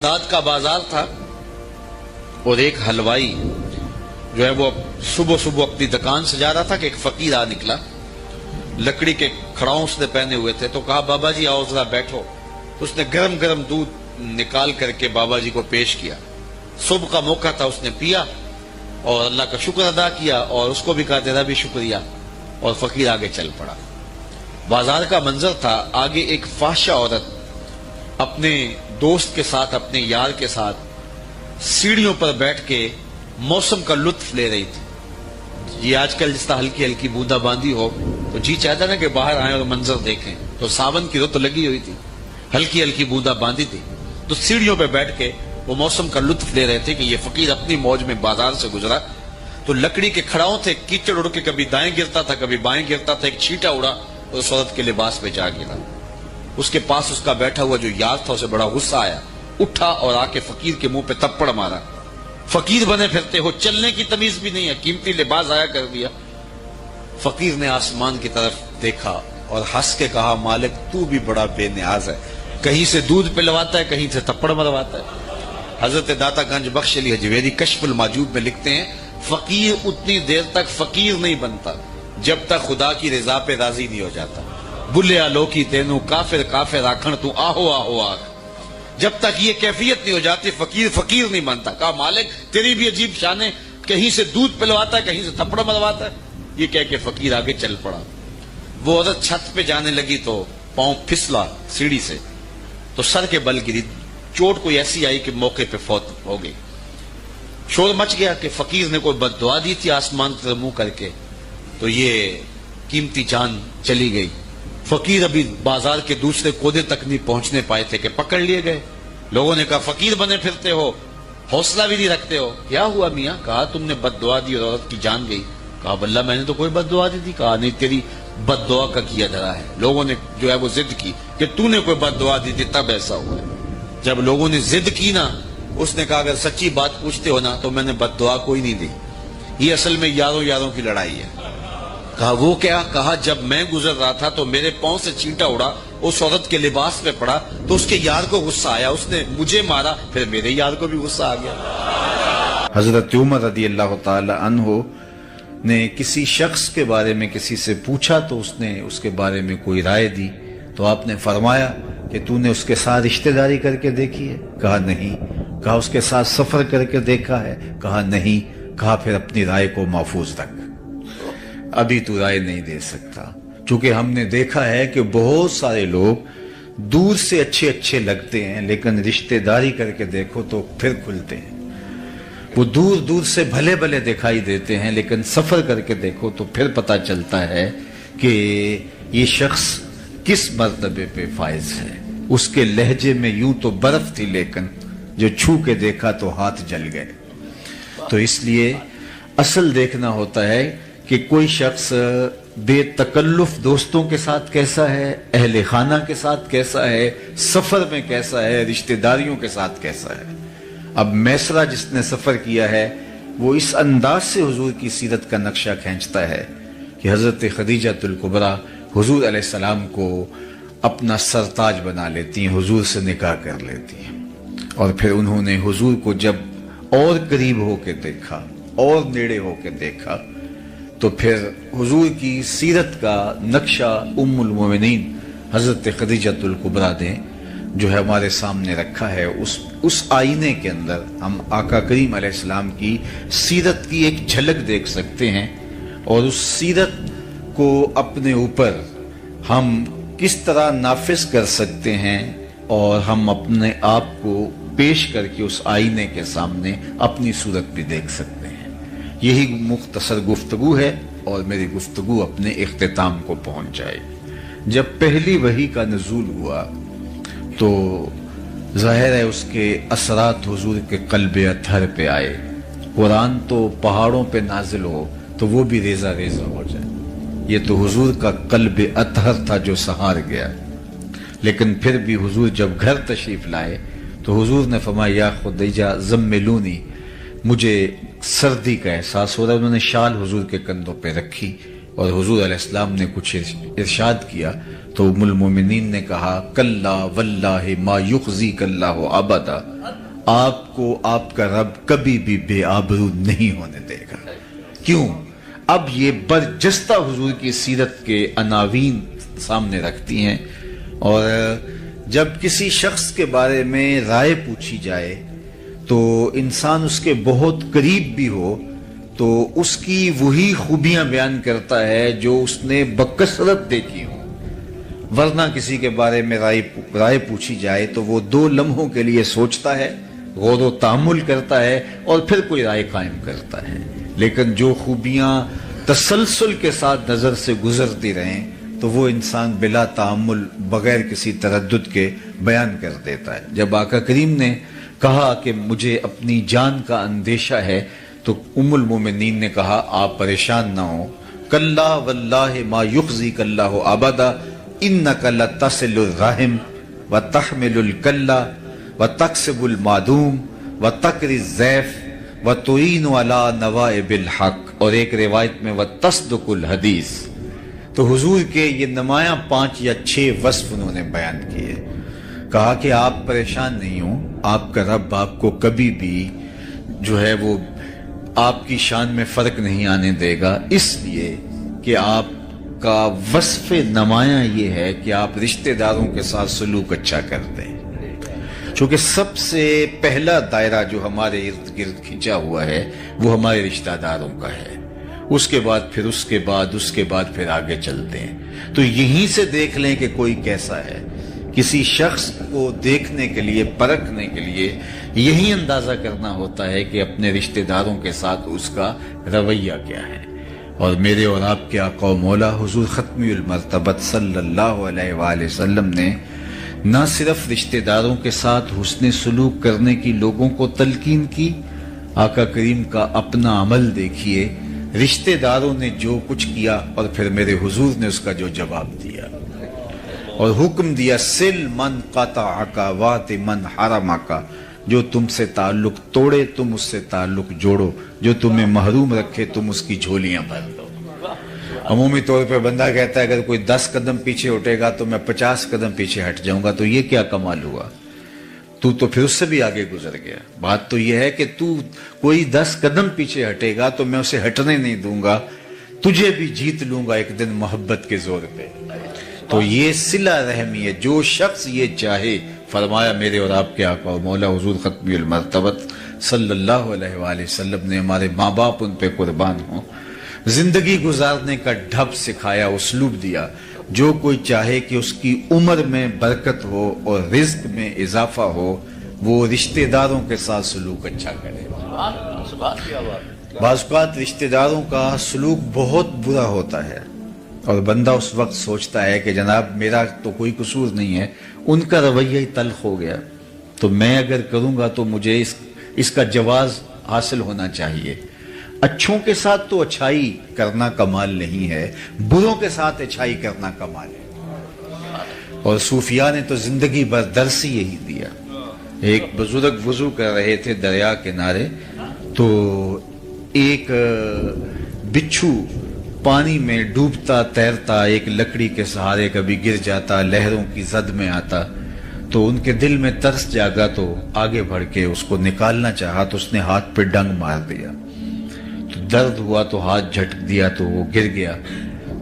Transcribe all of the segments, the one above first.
Baghdad کا بازار تھا اور ایک حلوائی جو ہے وہ صبح صبح اپنی دکان سے جا رہا تھا کہ ایک فقیر آ نکلا، لکڑی کے کھڑاؤں اس نے پہنے ہوئے تھے، تو کہا بابا جی آؤ ذرا بیٹھو۔ تو اس نے گرم گرم دودھ نکال کر کے بابا جی کو پیش کیا۔ صبح کا موقع تھا، اس نے پیا اور اللہ کا شکر ادا کیا اور اس کو بھی کہا تیرا بھی شکریہ، اور فقیر آگے چل پڑا۔ بازار کا منظر تھا، آگے ایک فاحشہ عورت اپنے دوست کے ساتھ، اپنے یار کے ساتھ سیڑھیوں پر بیٹھ کے موسم کا لطف لے رہی تھی۔ یہ آج کل جس طرح ہلکی ہلکی بوندا باندی ہو تو جی چاہتا نا کہ باہر آئیں اور منظر دیکھیں، تو ساون کی رت لگی ہوئی تھی، ہلکی ہلکی بوندا باندی تھی، تو سیڑھیوں پہ بیٹھ کے وہ موسم کا لطف لے رہے تھے کہ یہ فقیر اپنی موج میں بازار سے گزرا تو لکڑی کے کھڑاؤں تھے، کیچڑ اڑ کے کبھی دائیں گرتا تھا کبھی بائیں گرتا تھا، ایک چھینٹا اڑا اور اس عورت کے لباس پہ جا گرا۔ اس کے پاس اس کا بیٹھا ہوا جو یار تھا اسے بڑا غصہ آیا، اٹھا اور آ کے فقیر کے منہ پہ تپڑ مارا۔ فقیر بنے پھرتے ہو، چلنے کی تمیز بھی نہیں ہے، قیمتی لباس ضائع کر دیا۔ فقیر نے آسمان کی طرف دیکھا اور ہنس کے کہا مالک تو بھی بڑا بے نیاز ہے، کہیں سے دودھ پلواتا ہے کہیں سے تپڑ مرواتا ہے۔ حضرت داتا گنج بخش علی حجویری کشف الماجوب میں لکھتے ہیں فقیر اتنی دیر تک فقیر نہیں بنتا جب تک خدا کی رضا پہ راضی نہیں ہو جاتا۔ بلیا لوکی تینو کافر کافر آکھن تو آہو آہو آکھ، جب تک یہ کیفیت نہیں ہو جاتی فقیر فقیر نہیں بنتا۔ کہا مالک تیری بھی عجیب شان ہے، کہیں سے دودھ پلواتا ہے کہیں سے تھپڑ مرواتا ہے۔ یہ کہہ کے فقیر آگے چل پڑا۔ وہ عورت چھت پہ جانے لگی تو پاؤں پھسلا سیڑھی سے تو سر کے بل گری، چوٹ کوئی ایسی آئی کہ موقع پہ فوت ہو گئی۔ شور مچ گیا کہ فقیر نے کوئی بد دعا دی تھی آسمان کی طرف منہ کر کے، تو یہ قیمتی جان چلی گئی۔ فقیر ابھی بازار کے دوسرے کودے تک نہیں پہنچنے پائے تھے کہ پکڑ لیے گئے۔ لوگوں نے کہا فقیر بنے پھرتے ہو، حوصلہ بھی نہیں رکھتے ہو، کیا ہوا میاں؟ کہا تم نے بد دعا دی اور عورت کی جان گئی۔ کہا واللہ میں نے تو کوئی بد دعا دی تھی۔ کہا نہیں، تیری بد دعا کا کیا دھرا ہے۔ لوگوں نے جو ہے وہ ضد کی کہ تو نے کوئی بد دعا دی تھی تب ایسا ہوا ہے۔ جب لوگوں نے ضد کی نا، اس نے کہا اگر سچی بات پوچھتے ہو نا تو میں نے بد دعا کوئی نہیں دی، یہ اصل میں یاروں یاروں کی لڑائی ہے۔ کہا وہ کیا؟ کہا جب میں گزر رہا تھا تو میرے پاؤں سے چینٹا اڑا، اس عورت کے لباس پہ پڑا تو اس کے یار کو غصہ آیا، اس نے مجھے مارا، پھر میرے یار کو بھی غصہ آ گیا۔ حضرت عمر رضی اللہ تعالی عنہ نے کسی شخص کے بارے میں کسی سے پوچھا تو اس نے اس کے بارے میں کوئی رائے دی، تو آپ نے فرمایا کہ تو نے اس کے ساتھ رشتہ داری کر کے دیکھی ہے؟ کہا نہیں۔ کہا اس کے ساتھ سفر کر کے دیکھا ہے؟ کہا نہیں۔ کہا پھر اپنی رائے کو محفوظ رکھ، ابھی تو رائے نہیں دے سکتا، چونکہ ہم نے دیکھا ہے کہ بہت سارے لوگ دور سے اچھے اچھے لگتے ہیں لیکن رشتہ داری کر کے دیکھو تو پھر کھلتے ہیں۔ وہ دور دور سے بھلے بھلے دکھائی دیتے ہیں لیکن سفر کر کے دیکھو تو پھر پتہ چلتا ہے کہ یہ شخص کس مرتبے پہ فائز ہے۔ اس کے لہجے میں یوں تو برف تھی لیکن جو چھو کے دیکھا تو ہاتھ جل گئے۔ تو اس لیے اصل دیکھنا ہوتا ہے کہ کوئی شخص بے تکلف دوستوں کے ساتھ کیسا ہے، اہل خانہ کے ساتھ کیسا ہے، سفر میں کیسا ہے، رشتہ داریوں کے ساتھ کیسا ہے۔ اب میسرہ جس نے سفر کیا ہے وہ اس انداز سے حضور کی سیرت کا نقشہ کھینچتا ہے کہ حضرت خدیجہ الکبریٰ حضور علیہ السلام کو اپنا سرتاج بنا لیتی ہیں، حضور سے نکاح کر لیتی ہیں، اور پھر انہوں نے حضور کو جب اور قریب ہو کے دیکھا اور نیڑے ہو کے دیکھا تو پھر حضور کی سیرت کا نقشہ ام المومنین حضرت خدیجہ الکبریٰ نے جو ہے ہمارے سامنے رکھا ہے۔ اس آئینے کے اندر ہم آقا کریم علیہ السلام کی سیرت کی ایک جھلک دیکھ سکتے ہیں، اور اس سیرت کو اپنے اوپر ہم کس طرح نافذ کر سکتے ہیں اور ہم اپنے آپ کو پیش کر کے اس آئینے کے سامنے اپنی صورت بھی دیکھ سکتے ہیں۔ یہی مختصر گفتگو ہے اور میری گفتگو اپنے اختتام کو پہنچ جائے۔ جب پہلی وحی کا نزول ہوا تو ظاہر ہے اس کے اثرات حضور کے قلب اطہر پہ آئے۔ قرآن تو پہاڑوں پہ نازل ہو تو وہ بھی ریزہ ریزہ ہو جائے، یہ تو حضور کا قلب اطہر تھا جو سہار گیا۔ لیکن پھر بھی حضور جب گھر تشریف لائے تو حضور نے فرمایا یا خدیجہ زملونی، مجھے سردی کا احساس ہو رہا ہے۔ انہوں نے شال حضور کے کندھوں پہ رکھی اور حضور علیہ السلام نے کچھ ارشاد کیا تو ام المومنین نے کہا کلا واللہ ما یخزیک اللہ ابدا، آپ کو آپ کا رب کبھی بھی بے آبرو نہیں ہونے دے گا۔ کیوں؟ اب یہ برجستہ حضور کی سیرت کے عناوین سامنے رکھتی ہیں، اور جب کسی شخص کے بارے میں رائے پوچھی جائے تو انسان اس کے بہت قریب بھی ہو تو اس کی وہی خوبیاں بیان کرتا ہے جو اس نے بکثرت دیکھی ہو، ورنہ کسی کے بارے میں رائے پوچھی جائے تو وہ 2 لمحوں کے لیے سوچتا ہے، غور و تأمل کرتا ہے اور پھر کوئی رائے قائم کرتا ہے، لیکن جو خوبیاں تسلسل کے ساتھ نظر سے گزرتی رہیں تو وہ انسان بلا تأمل بغیر کسی تردد کے بیان کر دیتا ہے۔ جب آقا کریم نے کہا کہ مجھے اپنی جان کا اندیشہ ہے تو ام المومنین نے کہا آپ پریشان نہ ہو، کلا واللہ ما یخزیک اللہ ابدا انک لتصل الرحم وتحمل الکلا وتکسب المعدوم وتقری الضیف وتعین علی نوائب الحق، اور ایک روایت میں وتصدق الحدیث۔ تو حضور کے یہ نمایاں 5 یا 6 وصف انہوں نے بیان کیے، کہا کہ آپ پریشان نہیں ہوں، آپ کا رب آپ کو کبھی بھی جو ہے وہ آپ کی شان میں فرق نہیں آنے دے گا، اس لیے کہ آپ کا وصف نمایاں یہ ہے کہ آپ رشتہ داروں کے ساتھ سلوک اچھا کرتے ہیں، چونکہ سب سے پہلا دائرہ جو ہمارے ارد گرد کھینچا ہوا ہے وہ ہمارے رشتہ داروں کا ہے، اس کے بعد پھر آگے چلتے ہیں۔ تو یہیں سے دیکھ لیں کہ کوئی کیسا ہے، کسی شخص کو دیکھنے کے لیے، پرکھنے کے لیے یہی اندازہ کرنا ہوتا ہے کہ اپنے رشتہ داروں کے ساتھ اس کا رویہ کیا ہے۔ اور میرے اور آپ کے آقا و مولا حضور ختمی المرتبت صلی اللہ علیہ وآلہ وسلم نے نہ صرف رشتہ داروں کے ساتھ حسن سلوک کرنے کی لوگوں کو تلقین کی، آقا کریم کا اپنا عمل دیکھیے، رشتہ داروں نے جو کچھ کیا اور پھر میرے حضور نے اس کا جو جواب دیا اور حکم دیا، سل من قطعک وات من حرمک، جو تم سے تعلق توڑے تم اس سے تعلق جوڑو، جو تمہیں محروم رکھے تم اس کی جھولیاں بھر دو۔ عمومی طور پہ بندہ کہتا ہے اگر کوئی 10 قدم پیچھے اٹھے گا تو میں 50 قدم پیچھے ہٹ جاؤں گا، تو یہ کیا کمال ہوا؟ تو پھر اس سے بھی آگے گزر گیا۔ بات تو یہ ہے کہ تو کوئی 10 قدم پیچھے ہٹے گا تو میں اسے ہٹنے نہیں دوں گا، تجھے بھی جیت لوں گا ایک دن محبت کے زور پہ۔ تو یہ صلہ رحمی ہے، جو شخص یہ چاہے، فرمایا میرے اور آپ کے آقا و مولا حضور ختمی المرتبت صلی اللہ علیہ وآلہ وسلم نے، ہمارے ماں باپ ان پہ قربان ہوں، زندگی گزارنے کا ڈھب سکھایا، اسلوب دیا، جو کوئی چاہے کہ اس کی عمر میں برکت ہو اور رزق میں اضافہ ہو، وہ رشتہ داروں کے ساتھ سلوک اچھا کرے۔ بعض اوقات رشتہ داروں کا سلوک بہت برا ہوتا ہے اور بندہ اس وقت سوچتا ہے کہ جناب میرا تو کوئی قصور نہیں ہے، ان کا رویہ ہی تلخ ہو گیا، تو میں اگر کروں گا تو مجھے اس کا جواز حاصل ہونا چاہیے۔ اچھوں کے ساتھ تو اچھائی کرنا کمال نہیں ہے، بروں کے ساتھ اچھائی کرنا کمال ہے، اور صوفیاء نے تو زندگی بھر درس ہی یہی دیا۔ ایک بزرگ وضو کر رہے تھے دریا کنارے، تو ایک بچھو پانی میں ڈوبتا تیرتا ایک لکڑی کے سہارے کبھی گر جاتا، لہروں کی زد میں آتا، تو ان کے دل میں ترس جاگا، تو آگے بڑھ کے اس کو نکالنا چاہا تو اس نے ہاتھ پہ ڈنگ مار دیا، تو درد ہوا تو ہاتھ جھٹک دیا تو وہ گر گیا،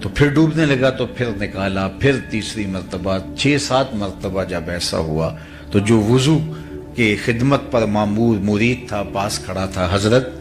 تو پھر ڈوبنے لگا تو پھر نکالا، پھر تیسری مرتبہ، 6-7 مرتبہ جب ایسا ہوا تو جو وضو کے خدمت پر معمور مرید تھا پاس کھڑا تھا، حضرت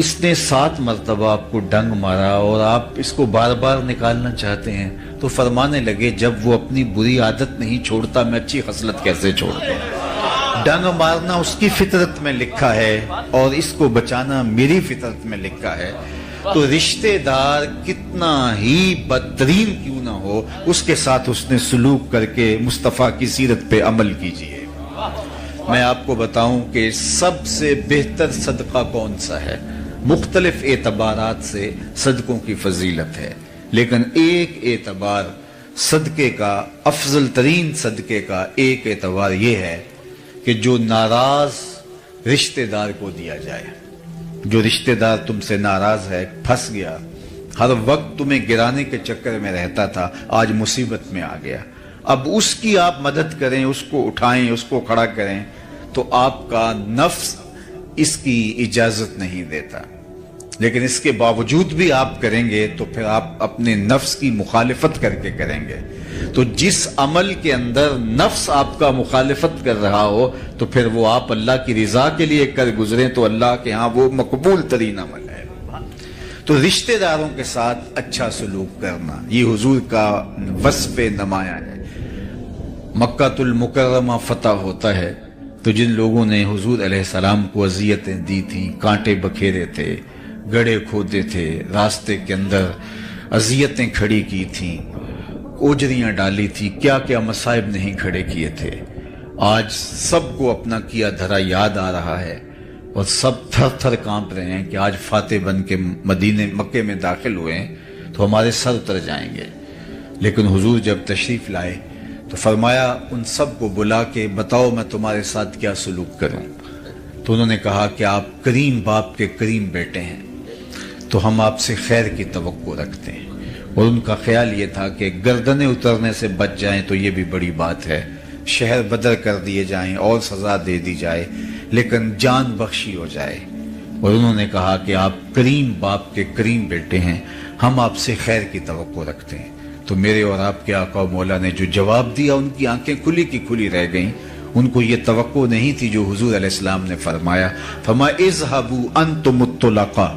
اس نے 7 مرتبہ آپ کو ڈنگ مارا اور آپ اس کو بار بار نکالنا چاہتے ہیں، تو فرمانے لگے جب وہ اپنی بری عادت نہیں چھوڑتا میں اچھی خصلت کیسے چھوڑتا؟ ڈنگ مارنا اس کی فطرت میں لکھا ہے اور اس کو بچانا میری فطرت میں لکھا ہے، تو رشتہ دار کتنا ہی بدترین کیوں نہ ہو اس کے ساتھ اس نے سلوک کر کے مصطفیٰ کی سیرت پہ عمل کیجئے۔ میں آپ کو بتاؤں کہ سب سے بہتر صدقہ کون سا ہے؟ مختلف اعتبارات سے صدقوں کی فضیلت ہے، لیکن ایک اعتبار صدقے کا، افضل ترین صدقے کا ایک اعتبار یہ ہے کہ جو ناراض رشتہ دار کو دیا جائے۔ جو رشتہ دار تم سے ناراض ہے، پھنس گیا، ہر وقت تمہیں گرانے کے چکر میں رہتا تھا، آج مصیبت میں آ گیا، اب اس کی آپ مدد کریں، اس کو اٹھائیں، اس کو کھڑا کریں، تو آپ کا نفس اس کی اجازت نہیں دیتا، لیکن اس کے باوجود بھی آپ کریں گے تو پھر آپ اپنے نفس کی مخالفت کر کے کریں گے۔ تو جس عمل کے اندر نفس آپ کا مخالفت کر رہا ہو تو پھر وہ آپ اللہ کی رضا کے لیے کر گزریں تو اللہ کے ہاں وہ مقبول ترین عمل ہے۔ تو رشتہ داروں کے ساتھ اچھا سلوک کرنا یہ حضور کا وصف نمایاں ہے۔ مکہ المکرمہ فتح ہوتا ہے تو جن لوگوں نے حضور علیہ السلام کو اذیتیں دی تھیں، کانٹے بکھیرے تھے، گڑھے کھودے تھے، راستے کے اندر اذیتیں کھڑی کی تھیں، اوجریاں ڈالی تھی، کیا کیا مصائب نہیں کھڑے کیے تھے، آج سب کو اپنا کیا دھرا یاد آ رہا ہے اور سب تھر تھر کانپ رہے ہیں کہ آج فاتح بن کے مکے میں داخل ہوئے ہیں تو ہمارے سر اتر جائیں گے۔ لیکن حضور جب تشریف لائے تو فرمایا ان سب کو بلا کے بتاؤ میں تمہارے ساتھ کیا سلوک کروں، تو انہوں نے کہا کہ آپ کریم باپ کے کریم بیٹے ہیں تو ہم آپ سے خیر کی توقع رکھتے ہیں، اور ان کا خیال یہ تھا کہ گردنیں اترنے سے بچ جائیں تو یہ بھی بڑی بات ہے، شہر بدر کر دیے جائیں اور سزا دے دی جائے لیکن جان بخشی ہو جائے، اور انہوں نے کہا کہ آپ کریم باپ کے کریم بیٹے ہیں، ہم آپ سے خیر کی توقع رکھتے ہیں۔ تو میرے اور آپ کے آقا و مولا نے جو جواب دیا ان کی آنکھیں کھلی کی کھلی رہ گئیں، ان کو یہ توقع نہیں تھی جو حضور علیہ السلام نے فرمایا، اذهبوا انتم الطلقاء،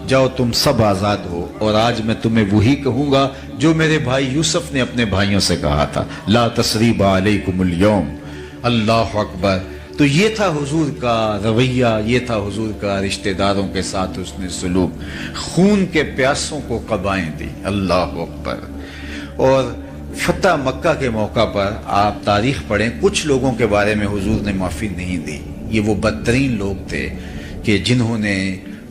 جاؤ تم سب آزاد ہو، اور آج میں تمہیں وہی کہوں گا جو میرے بھائی یوسف نے اپنے بھائیوں سے کہا تھا، لا تثریب علیکم اليوم، اللہ اکبر۔ تو یہ تھا حضور کا رویہ، یہ تھا حضور کا رشتہ داروں کے ساتھ اس نے سلوک، خون کے پیاسوں کو قبائیں دی، اللہ اکبر۔ اور فتح مکہ کے موقع پر آپ تاریخ پڑھیں، کچھ لوگوں کے بارے میں حضور نے معافی نہیں دی، یہ وہ بدترین لوگ تھے کہ جنہوں نے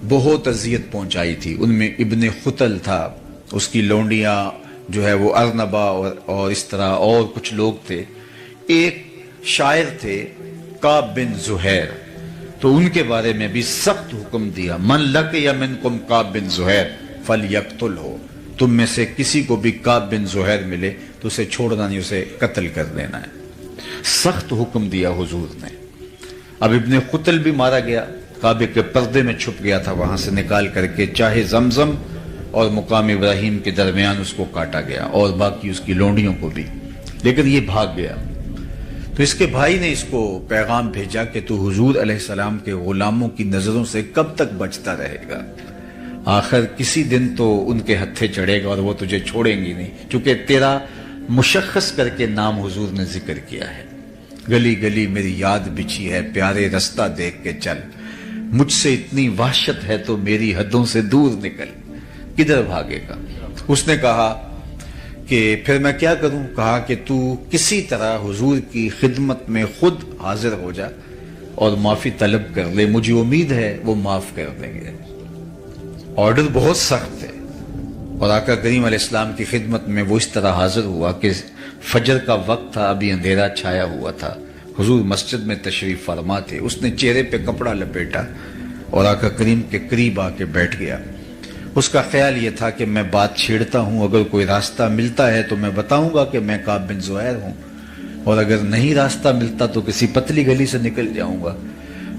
بہت اذیت پہنچائی تھی، ان میں ابن خطل تھا، اس کی لونڈیاں جو ہے وہ ارنبا اور اس طرح اور کچھ لوگ تھے، ایک شاعر تھے کعب بن زہیر، تو ان کے بارے میں بھی سخت حکم دیا، من لقی منکم کعب بن زہیر فلیقتلہ، تم میں سے کسی کو بھی کعب بن زہیر ملے تو اسے چھوڑنا نہیں، اسے قتل کر دینا ہے، سخت حکم دیا حضور نے۔ اب ابن قتل بھی مارا گیا، کعبے کے پردے میں چھپ گیا تھا، وہاں سے نکال کر کے چاہے زمزم اور مقام ابراہیم کے درمیان اس کو کاٹا گیا، اور باقی اس کی لونڈیوں کو بھی، لیکن یہ بھاگ گیا۔ تو اس کے بھائی نے اس کو پیغام بھیجا کہ تو حضور علیہ السلام کے غلاموں کی نظروں سے کب تک بچتا رہے گا، آخر کسی دن تو ان کے ہتھے چڑھے گا اور وہ تجھے چھوڑیں گی نہیں، چونکہ تیرا مشخص کر کے نام حضور نے ذکر کیا ہے، گلی گلی میری یاد بچھی ہے، پیارے رستہ دیکھ کے چل، مجھ سے اتنی وحشت ہے تو میری حدوں سے دور نکل، کدھر بھاگے گا۔ اس نے کہا کہ پھر میں کیا کروں، کہا کہ تو کسی طرح حضور کی خدمت میں خود حاضر ہو جا اور معافی طلب کر لے، مجھے امید ہے وہ معاف کر دیں گے۔ آرڈر بہت سخت ہے، اور آقا کریم علیہ السلام کی خدمت میں وہ اس طرح حاضر ہوا کہ فجر کا وقت تھا، ابھی اندھیرا چھایا ہوا تھا، حضور مسجد میں تشریف فرما تھے، اس نے چہرے پہ کپڑا لپیٹا اور آقا کریم کے قریب آ کے بیٹھ گیا۔ اس کا خیال یہ تھا کہ میں بات چھیڑتا ہوں، اگر کوئی راستہ ملتا ہے تو میں بتاؤں گا کہ میں کعب بن زہیر ہوں، اور اگر نہیں راستہ ملتا تو کسی پتلی گلی سے نکل جاؤں گا،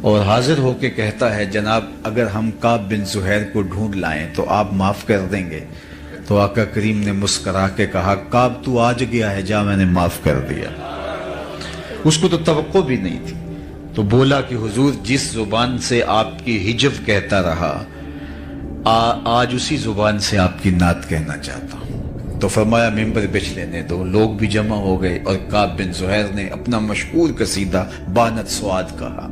اور حاضر ہو کے کہتا ہے جناب اگر ہم کعب بن زہیر کو ڈھونڈ لائیں تو آپ معاف کر دیں گے۔ تو آقا کریم نے مسکرا کے کہا کعب تو آج گیا ہے، جا میں نے معاف کر دیا۔ اس کو تو توقع بھی نہیں تھی، تو بولا کہ حضور جس زبان سے آپ کی ہجو کہتا رہا، آج اسی زبان سے آپ کی نعت کہنا چاہتا ہوں۔ تو فرمایا ممبر بچھ لینے دو، لوگ بھی جمع ہو گئے، اور کعب بن زہیر نے اپنا مشہور قصیدہ بانت سعاد کہا،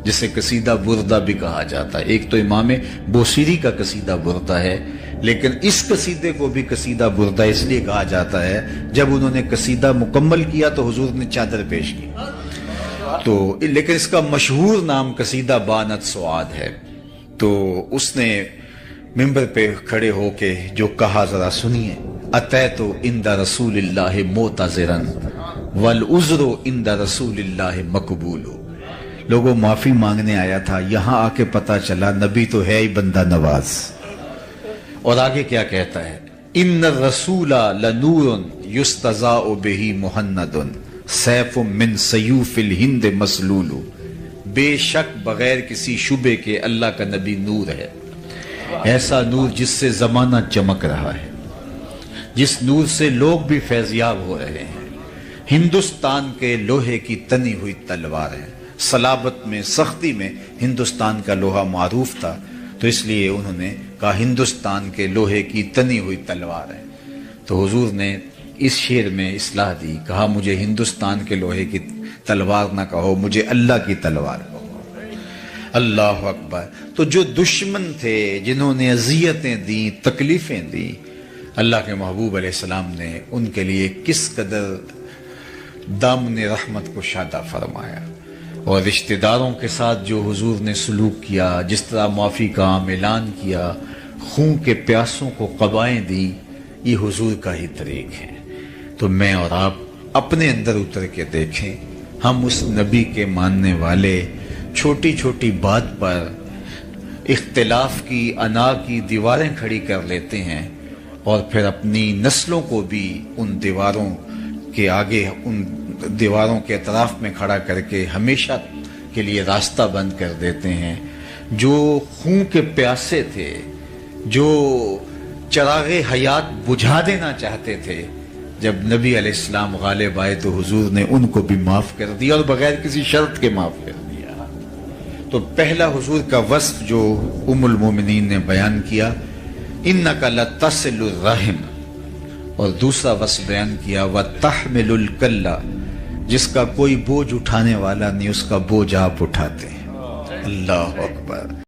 جسے قصیدہ بردہ بھی کہا جاتا ہے۔ ایک تو امام بوصیری کا قصیدہ بردہ ہے، لیکن اس قصیدے کو بھی قصیدہ بردہ اس لیے کہا جاتا ہے جب انہوں نے قصیدہ مکمل کیا تو حضور نے چادر پیش کی، تو لیکن اس کا مشہور نام قصیدہ بانت سعاد ہے۔ تو اس نے ممبر پہ کھڑے ہو کے جو کہا ذرا سنیے، اتیت عند رسول اللہ معتذرا والعذر عند رسول اللہ مقبول۔ لوگوں معافی مانگنے آیا تھا، یہاں آ کے پتا چلا نبی تو ہے ہی بندہ نواز، اور آگے کیا کہتا ہے؟ ان الرسول لنور یستضاء بہ مہند سیف من سیوف الہند مسلول، بے شک بغیر کسی شبے کے اللہ کا نبی نور ہے، ایسا نور جس سے زمانہ چمک رہا ہے، جس نور سے لوگ بھی فیضیاب ہو رہے ہیں، ہندوستان کے لوہے کی تنی ہوئی تلوار ہے۔ صلابت میں، سختی میں ہندوستان کا لوہا معروف تھا، تو اس لیے انہوں نے کہا ہندوستان کے لوہے کی تنی ہوئی تلوار ہے۔ تو حضور نے اس شعر میں اصلاح دی، کہا مجھے ہندوستان کے لوہے کی تلوار نہ کہو، مجھے اللہ کی تلوار کہو۔ اللہ اکبر۔ تو جو دشمن تھے، جنہوں نے اذیتیں دیں، تکلیفیں دیں، اللہ کے محبوب علیہ السلام نے ان کے لیے کس قدر دامن رحمت کو شادہ فرمایا، اور رشتہ داروں کے ساتھ جو حضور نے سلوک کیا، جس طرح معافی کا عام اعلان کیا، خون کے پیاسوں کو قبائیں دی، یہ حضور کا ہی طریق ہے۔ تو میں اور آپ اپنے اندر اتر کے دیکھیں، ہم اس نبی کے ماننے والے چھوٹی چھوٹی بات پر اختلاف کی، انا کی دیواریں کھڑی کر لیتے ہیں، اور پھر اپنی نسلوں کو بھی ان دیواروں کے آگے، ان دیواروں کے اطراف میں کھڑا کر کے ہمیشہ کے لیے راستہ بند کر دیتے ہیں۔ جو خون کے پیاسے تھے، جو چراغ حیات بجھا دینا چاہتے تھے، جب نبی علیہ السلام غالب آئے تو حضور نے ان کو بھی معاف کر دیا، اور بغیر کسی شرط کے معاف کر دیا۔ تو پہلا حضور کا وصف جو ام المومنین نے بیان کیا، انک لتصل الرحم، اور دوسرا وصف بیان کیا وتحمل الکل، جس کا کوئی بوجھ اٹھانے والا نہیں، اس کا بوجھ آپ اٹھاتے ہیں۔ اللہ اکبر۔